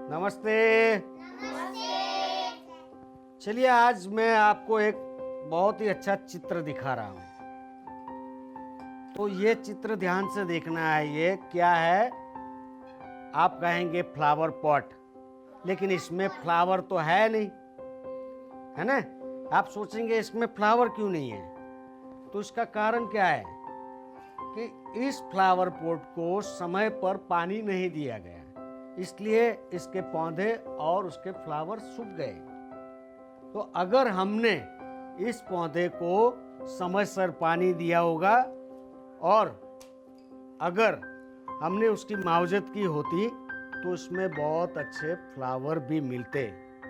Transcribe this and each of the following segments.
नमस्ते। चलिए आज मैं आपको एक बहुत ही अच्छा चित्र दिखा रहा हूँ। तो ये चित्र ध्यान से देखना है। ये क्या है? आप कहेंगे फ्लावर पॉट, लेकिन इसमें फ्लावर तो है नहीं, है ना? आप सोचेंगे इसमें फ्लावर क्यों नहीं है? तो इसका कारण क्या है कि इस फ्लावर पॉट को समय पर पानी नहीं दिया गया, इसलिए इसके पौधे और उसके फ्लावर सूख गए। तो अगर हमने इस पौधे को समय से पानी दिया होगा और अगर हमने उसकी मुआवजत की होती तो इसमें बहुत अच्छे फ्लावर भी मिलते।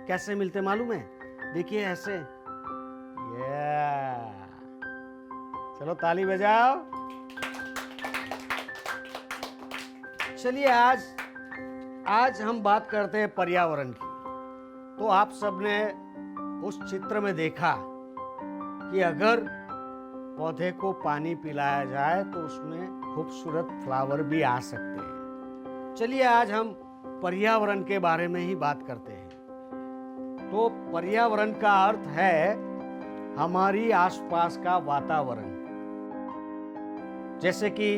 कैसे मिलते मालूम है? देखिए ऐसे। चलो ताली बजाओ। चलिए आज हम बात करते हैं पर्यावरण की। तो आप सबने उस चित्र में देखा कि अगर पौधे को पानी पिलाया जाए तो उसमें खूबसूरत फ्लावर भी आ सकते हैं। चलिए आज हम पर्यावरण के बारे में ही बात करते हैं। तो पर्यावरण का अर्थ है हमारी आसपास का वातावरण, जैसे कि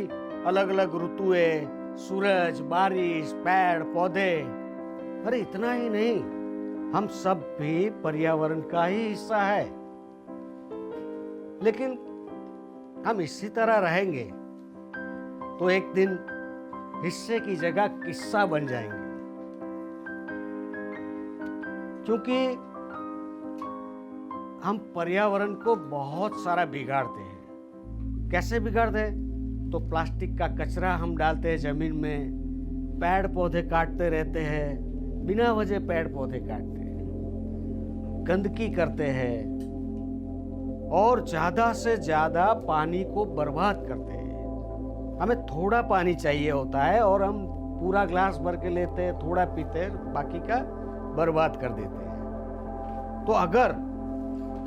अलग अलग ऋतुएं, सूरज, बारिश, पेड़, पौधे। अरे इतना ही नहीं, हम सब भी पर्यावरण का ही हिस्सा है। लेकिन हम इसी तरह रहेंगे तो एक दिन हिस्से की जगह किस्सा बन जाएंगे, क्योंकि हम पर्यावरण को बहुत सारा बिगाड़ते हैं। कैसे बिगाड़ते हैं? तो प्लास्टिक का कचरा हम डालते हैं जमीन में, पेड़ पौधे काटते रहते हैं, बिना वजह पेड़ पौधे काटते हैं, गंदगी करते हैं और ज्यादा से ज्यादा पानी को बर्बाद करते हैं। हमें थोड़ा पानी चाहिए होता है और हम पूरा ग्लास भर के लेते हैं, थोड़ा पीते हैं, बाकी का बर्बाद कर देते हैं। तो अगर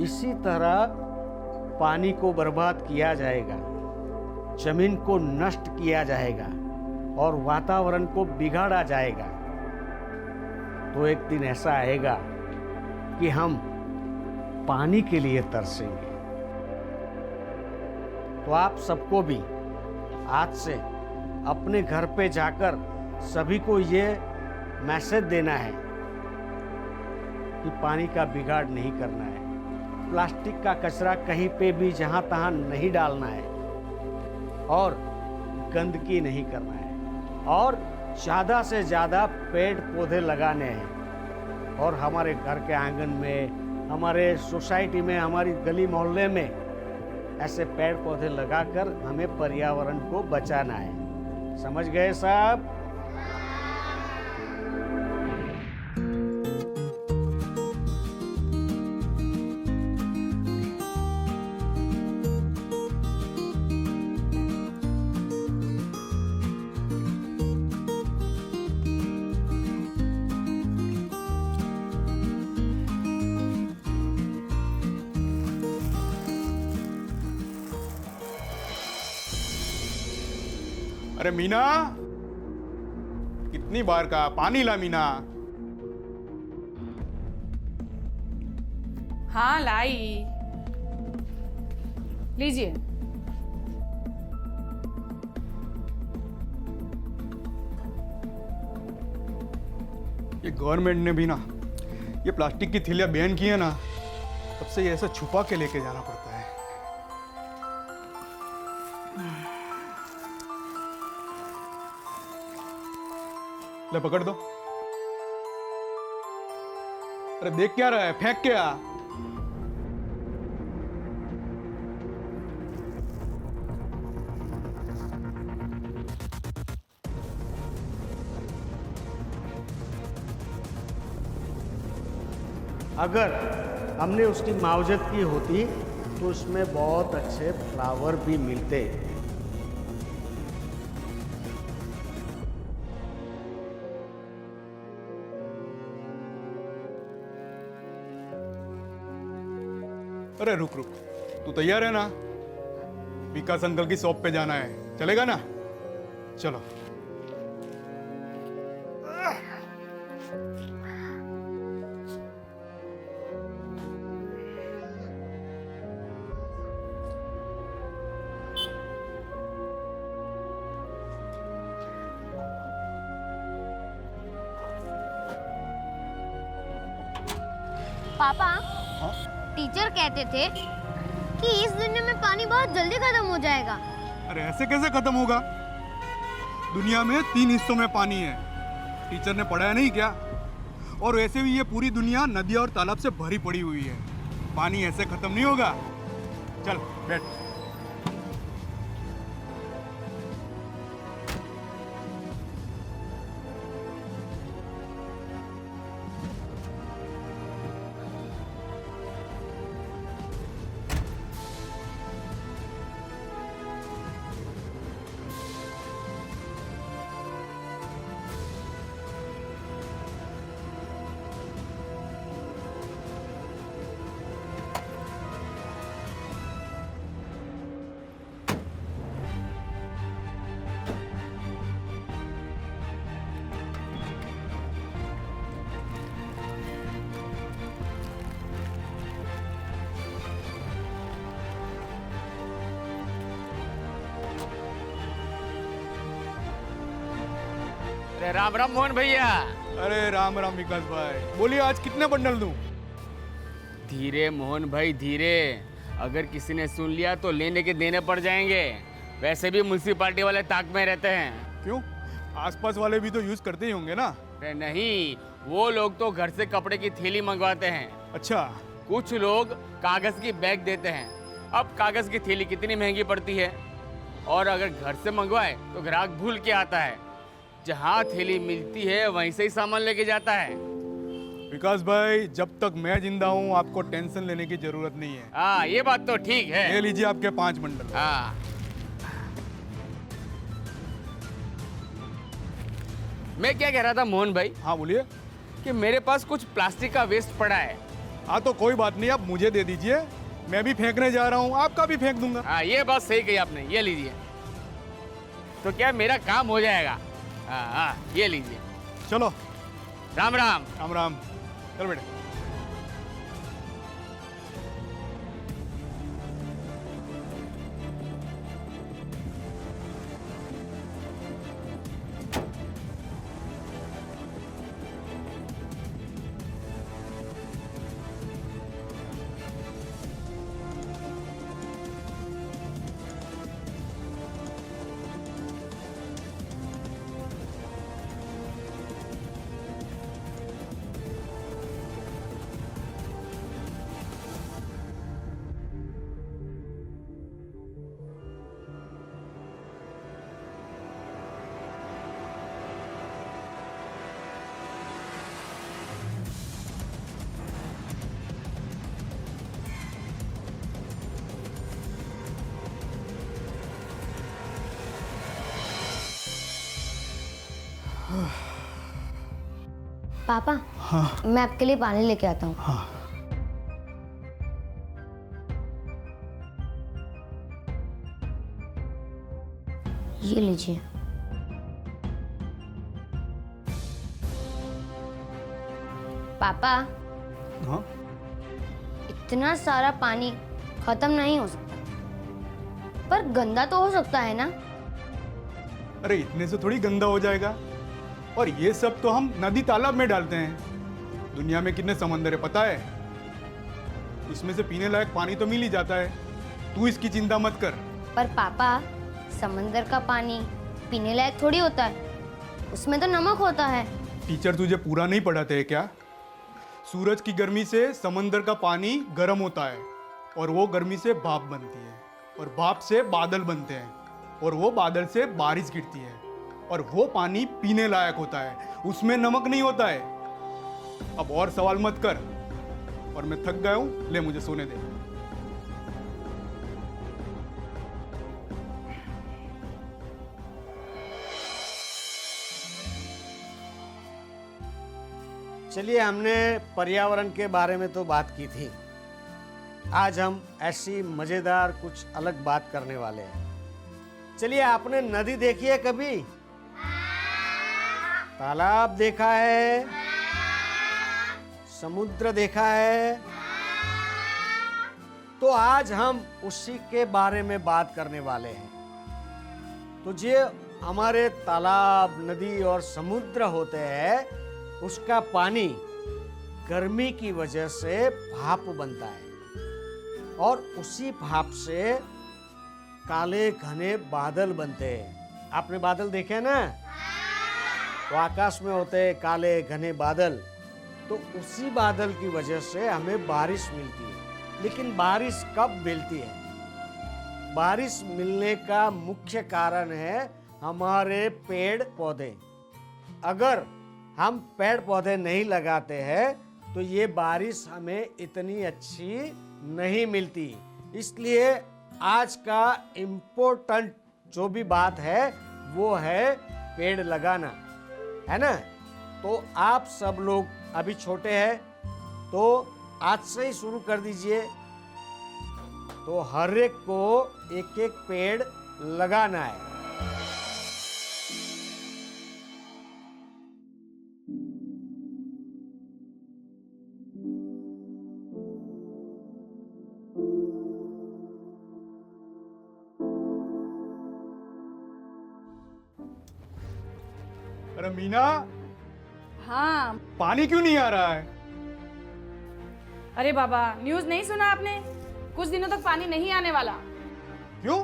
इसी तरह पानी को बर्बाद किया जाएगा, जमीन को नष्ट किया जाएगा और वातावरण को बिगाड़ा जाएगा, तो एक दिन ऐसा आएगा कि हम पानी के लिए तरसेंगे। तो आप सबको भी आज से अपने घर पे जाकर सभी को ये मैसेज देना है कि पानी का बिगाड़ नहीं करना है, प्लास्टिक का कचरा कहीं पे भी जहां तहां नहीं डालना है और गंदगी नहीं करना है और ज़्यादा से ज़्यादा पेड़ पौधे लगाने हैं। और हमारे घर के आंगन में, हमारे सोसाइटी में, हमारी गली मोहल्ले में ऐसे पेड़ पौधे लगाकर हमें पर्यावरण को बचाना है। समझ गए साहब? अरे मीना, कितनी बार कहा पानी ला मीना। हाँ लाई, लीजिए। ये गवर्नमेंट ने भी ना ये प्लास्टिक की थैलियां बैन की है ना, तब से ये ऐसा छुपा के लेके जाना पड़ता है। ले पकड़ दो। अरे देख क्या रहा है, फेंक क्या। अगर हमने उसकी मावजत की होती तो उसमें बहुत अच्छे फ्लावर भी मिलते। अरे रुक रुक, तू तैयार है ना? विकास अंकल की शॉप पे जाना है, चलेगा ना? चलो। पापा, हाँ? टीचर कहते थे कि इस दुनिया में पानी बहुत जल्दी खत्म हो जाएगा। अरे ऐसे कैसे खत्म होगा? दुनिया में 3 हिस्सों में पानी है। टीचर ने पढ़ाया नहीं क्या? और वैसे भी ये पूरी दुनिया नदी और तालाब से भरी पड़ी हुई है। पानी ऐसे खत्म नहीं होगा। चल बैठ। अरे राम राम मोहन भैया। अरे राम राम विकास भाई, बोलिए आज कितने बंडल दूं? धीरे मोहन भाई धीरे, अगर किसी ने सुन लिया तो लेने के देने पड़ जाएंगे। वैसे भी म्युनिसिपालिटी वाले ताक में रहते हैं। क्यों? आसपास वाले भी तो यूज करते ही होंगे ना? अरे नहीं, वो लोग तो घर से कपड़े की थैली मंगवाते हैं। अच्छा। कुछ लोग कागज की बैग देते हैं। अब कागज की थैली कितनी महंगी पड़ती है, और अगर घर से मंगवाए तो ग्राहक भूल के आता है। जहाँ थैली मिलती है वहीं से ही सामान लेके जाता है। विकास भाई, जब तक मैं जिंदा हूँ आपको टेंशन लेने की जरूरत नहीं है। हाँ ये बात तो ठीक ये है। लीजिए आपके 5 बंडल। हाँ, मैं क्या कह रहा था मोहन भाई, हाँ बोलिए। कि मेरे पास कुछ प्लास्टिक का वेस्ट पड़ा है। हाँ तो कोई बात नहीं, आप मुझे दे दीजिए, मैं भी फेंकने जा रहा हूँ, आपका भी फेंक दूंगा। हाँ ये बात सही कही आपने, ये लीजिए। तो क्या मेरा काम हो जाएगा? हाँ हाँ ये लीजिए। चलो। राम राम। राम राम। चल बेटे। पापा, हाँ मैं आपके लिए पानी लेके आता हूँ। हाँ। ये लीजिए। पापा, हाँ इतना सारा पानी खत्म नहीं हो सकता, पर गंदा तो हो सकता है ना? अरे इतने से थोड़ी गंदा हो जाएगा। और ये सब तो हम नदी तालाब में डालते हैं। दुनिया में कितने समंदर है पता है? इसमें से पीने लायक पानी तो मिल ही जाता है। तू इसकी चिंता मत कर। पर पापा, समंदर का पानी पीने लायक थोड़ी होता है, उसमें तो नमक होता है। टीचर तुझे पूरा नहीं पढ़ाते हैं क्या? सूरज की गर्मी से समंदर का पानी गर्म होता है, और वो गर्मी से भाप बनती है, और भाप से बादल बनते हैं, और वो बादल से बारिश गिरती है, और वो पानी पीने लायक होता है। उसमें नमक नहीं होता है। अब और सवाल मत कर, और मैं थक गया हूं, ले मुझे सोने दे। चलिए, हमने पर्यावरण के बारे में तो बात की थी। आज हम ऐसी मजेदार कुछ अलग बात करने वाले हैं। चलिए, आपने नदी देखी है कभी? तालाब देखा है? समुद्र देखा है? तो आज हम उसी के बारे में बात करने वाले हैं। तो ये हमारे तालाब, नदी और समुद्र होते हैं, उसका पानी गर्मी की वजह से भाप बनता है और उसी भाप से काले घने बादल बनते हैं। आपने बादल देखे ना? तो आकाश में होते हैं काले घने बादल। तो उसी बादल की वजह से हमें बारिश मिलती है। लेकिन बारिश कब मिलती है? बारिश मिलने का मुख्य कारण है हमारे पेड़ पौधे। अगर हम पेड़ पौधे नहीं लगाते हैं तो ये बारिश हमें इतनी अच्छी नहीं मिलती। इसलिए आज का इम्पोर्टेंट जो भी बात है वो है पेड़ लगाना, है ना? तो आप सब लोग अभी छोटे हैं तो आज से ही शुरू कर दीजिए। तो हर एक को एक एक पेड़ लगाना है। अरे मीना, हाँ। पानी क्यों नहीं आ रहा है? अरे बाबा, न्यूज़ नहीं सुना आपने? कुछ दिनों तक पानी नहीं आने वाला। क्यों?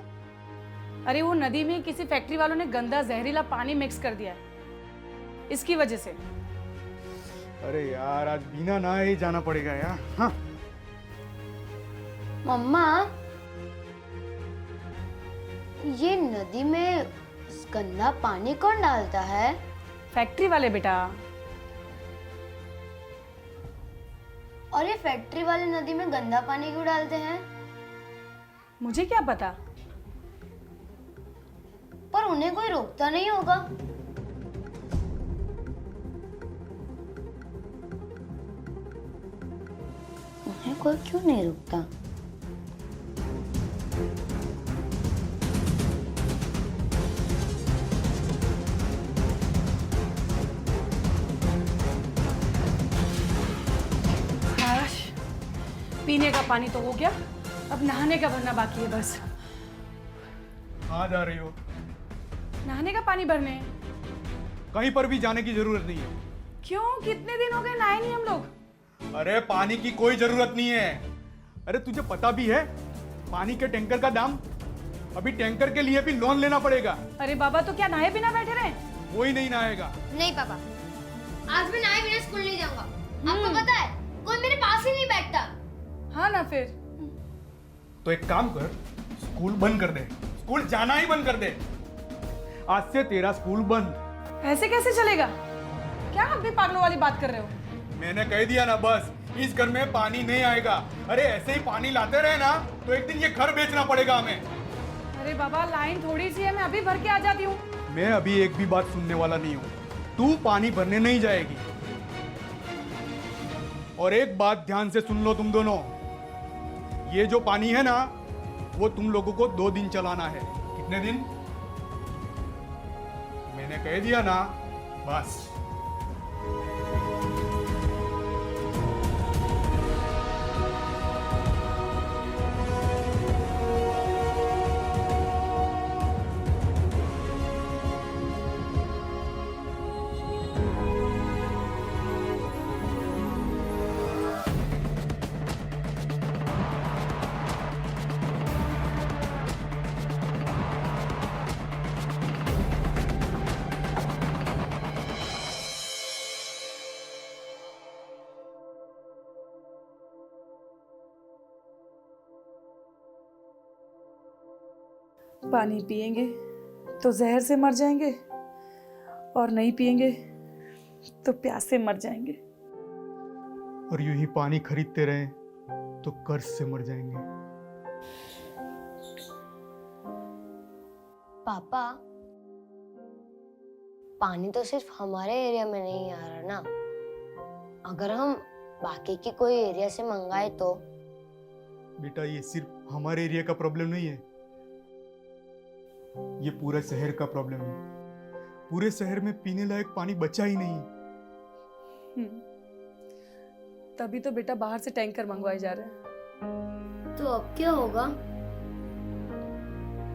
अरे वो नदी में किसी फैक्ट्री वालों ने गंदा जहरीला पानी मिक्स कर दिया है, इसकी वजह से। अरे यार, आज बिना नहाए ही जाना पड़ेगा यार। हाँ। मम्मा, ये नदी में गंदा पानी कौन डालता है? फैक्ट्री वाले बेटा। और ये फैक्ट्री वाले नदी में गंदा पानी क्यों डालते हैं? मुझे क्या पता। पर उन्हें कोई रोकता नहीं होगा। उन्हें कोई क्यों नहीं रोकता? पीने का पानी तो हो गया, अब नहाने का भरना बाकी है बस। कहाँ जा रही हो? नहाने का पानी भरने। कहीं पर भी जाने की जरूरत नहीं है। क्यों? कितने दिन हो गए नहाए नहीं हम लोग। अरे पानी की कोई जरूरत नहीं है। अरे तुझे पता भी है पानी के टैंकर का दाम? अभी टैंकर के लिए भी लोन लेना पड़ेगा। अरे बाबा, तो क्या नहाए बिना बैठे रहे? कोई नहीं नहाएगा। नहीं पापा, आज मैं नहाए बिना स्कूल नहीं जाऊंगा। आपको पता है कोई मेरे पास ही नहीं बैठता। हाँ ना फिर। तो एक काम कर, स्कूल बंद कर दे। स्कूल जाना ही बंद कर दे। आज से तेरा स्कूल बंद। ऐसे कैसे चलेगा? क्या आप भी पागलों वाली बात कर रहे हो? मैंने कह दिया ना, बस इस घर में पानी नहीं आएगा। अरे ऐसे ही पानी लाते रहे ना तो एक दिन ये घर बेचना पड़ेगा हमें। अरे बाबा, लाइन थोड़ी सी है, मैं अभी भर के आ जाती हूँ। मैं अभी एक भी बात सुनने वाला नहीं हूँ। तू पानी भरने नहीं जाएगी। और एक बात ध्यान से सुन लो तुम दोनों, ये जो पानी है ना वो तुम लोगों को 2 दिन चलाना है। कितने दिन? मैंने कह दिया ना, बस। पानी पिएंगे तो जहर से मर जाएंगे और नहीं पिएंगे तो प्यास से मर जाएंगे। और यूं ही पानी खरीदते रहे तो कर्ज से मर जाएंगे। पापा, पानी तो सिर्फ हमारे एरिया में नहीं आ रहा ना। अगर हम बाकी की कोई एरिया से मंगाए तो? बेटा, ये सिर्फ हमारे एरिया का प्रॉब्लम नहीं है, ये पूरा शहर का प्रॉब्लम है। पूरे शहर में पीने लायक पानी बचा ही नहीं। तभी तो बेटा बाहर से टैंकर मंगवाए जा रहे हैं। तो अब क्या होगा?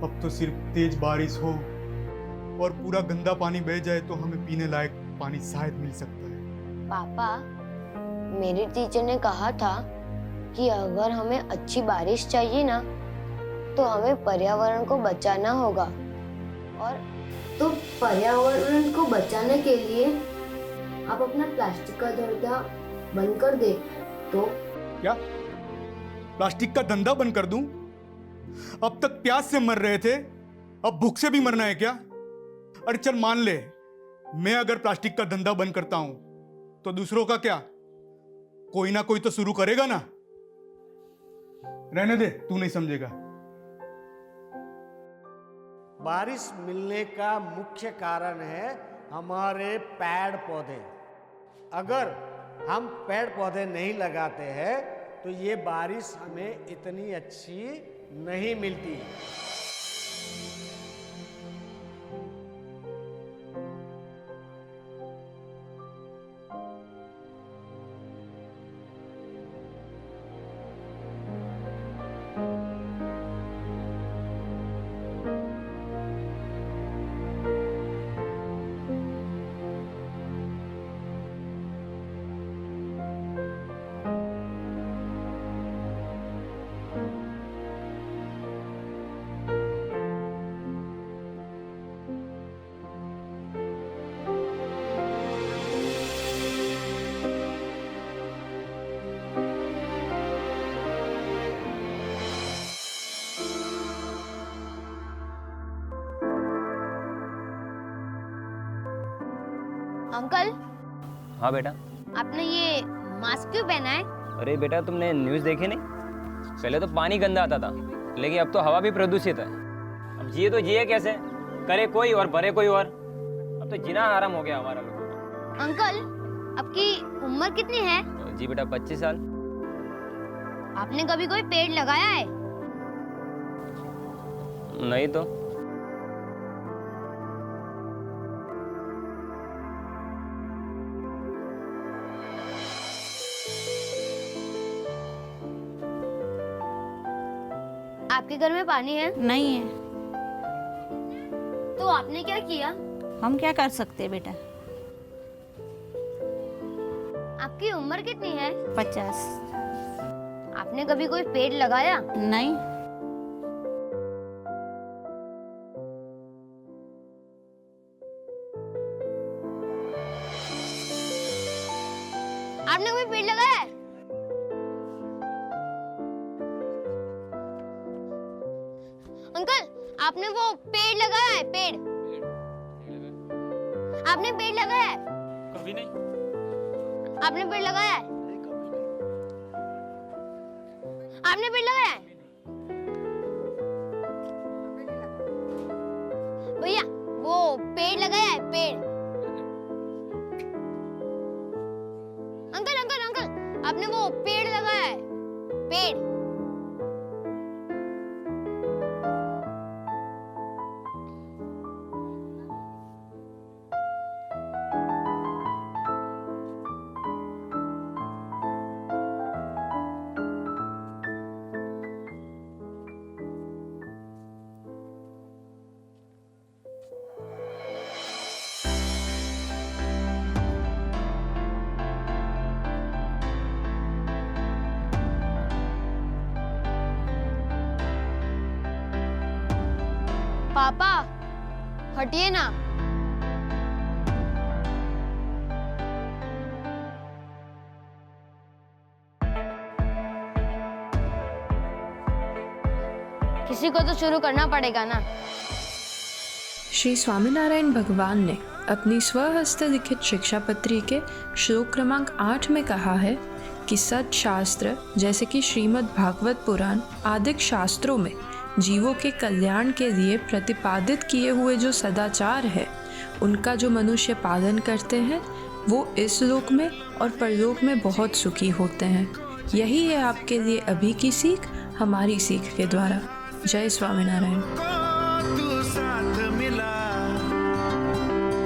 अब तो सिर्फ तेज बारिश हो और पूरा गंदा पानी बह जाए तो हमें पीने लायक पानी शायद मिल सकता है। पापा, मेरी टीचर ने कहा था कि अगर हमें अच्छी बारिश चाहिए ना तो हमें पर्यावरण को बचाना होगा। और तो पर्यावरण को बचाने के लिए आप अपना प्लास्टिक का धंधा बंद कर दे तो? क्या प्लास्टिक का धंधा बंद कर दूं? अब तक प्यास से मर रहे थे, अब भूख से भी मरना है क्या? अरे चल मान ले, मैं अगर प्लास्टिक का धंधा बंद करता हूं तो दूसरों का क्या? कोई ना कोई तो शुरू करेगा ना। रहने दे, तू नहीं समझेगा। बारिश मिलने का मुख्य कारण है हमारे पेड़ पौधे। अगर हम पेड़ पौधे नहीं लगाते हैं तो ये बारिश हमें इतनी अच्छी नहीं मिलती। अंकल, हाँ बेटा। आपने ये मास्क क्यों पहना है? अरे बेटा, तुमने न्यूज़ देखी नहीं? पहले तो पानी गंदा आता था, लेकिन अब तो हवा भी प्रदूषित है। अब जिए कैसे? करे कोई और भरे कोई और। अब तो जीना आराम हो गया हमारा लोगों का। अंकल, आपकी उम्र कितनी है? जी बेटा, 25 साल। आपने कभी कोई पेड़ लगाया है? नहीं तो। आपके घर में पानी है? नहीं है। तो आपने क्या किया? हम क्या कर सकते हैं बेटा? आपकी उम्र कितनी है? 50। आपने कभी कोई पेड़ लगाया? नहीं। आपने कोई पेड़ लगाया है? अंकल, आपने वो पेड़ लगाया है? पेड़ आपने पेड़ लगाया है? कभी नहीं। आपने पेड़ लगाया है? आपने पेड़ लगाया है? भैया, वो पेड़ लगाया है? पेड़। अंकल अंकल अंकल, आपने वो पेड़ लगाया है? पेड़। पापा, हटिए ना। किसी को तो शुरू करना पड़ेगा ना। श्री स्वामीनारायण भगवान ने अपनी स्वहस्त लिखित शिक्षा पत्री के श्लोक क्रमांक 8 में कहा है कि सत्शास्त्र जैसे कि श्रीमद् भागवत पुराण आदि शास्त्रों में जीवों के कल्याण के लिए प्रतिपादित किए हुए जो सदाचार है उनका जो मनुष्य पालन करते हैं वो इस लोक में और परलोक में बहुत सुखी होते हैं। यही है आपके लिए अभी की सीख हमारी सीख के द्वारा। जय स्वामीनारायण। तू साथ मिला,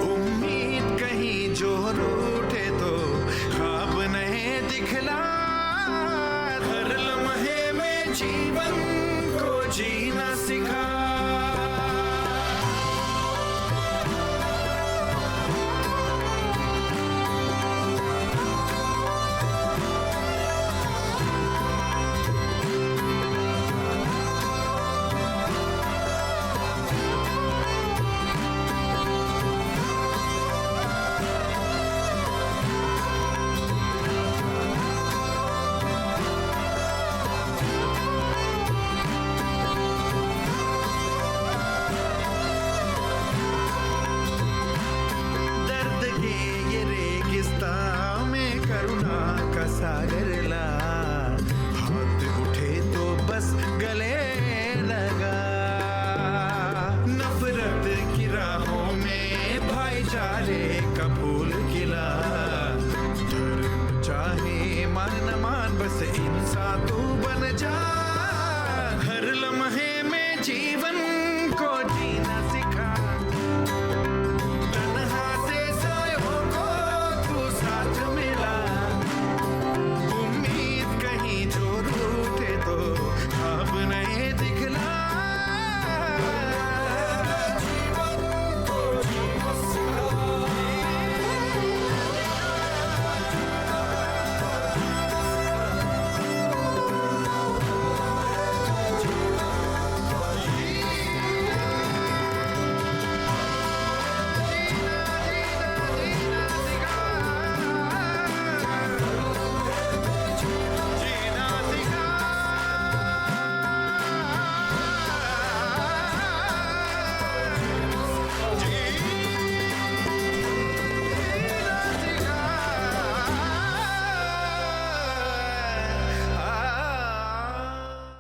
उम्मीद कहीं जो रूठे तो ख्वाब नहीं दिखला, हर लम्हे में जीवन को जीना सिखा। सागर ला, हाथ उठे तो बस गले लगा। नफरत की राहों में भाईचारे का फूल खिला, धर्म चाहे मान न मान बस इंसान तू बन जा।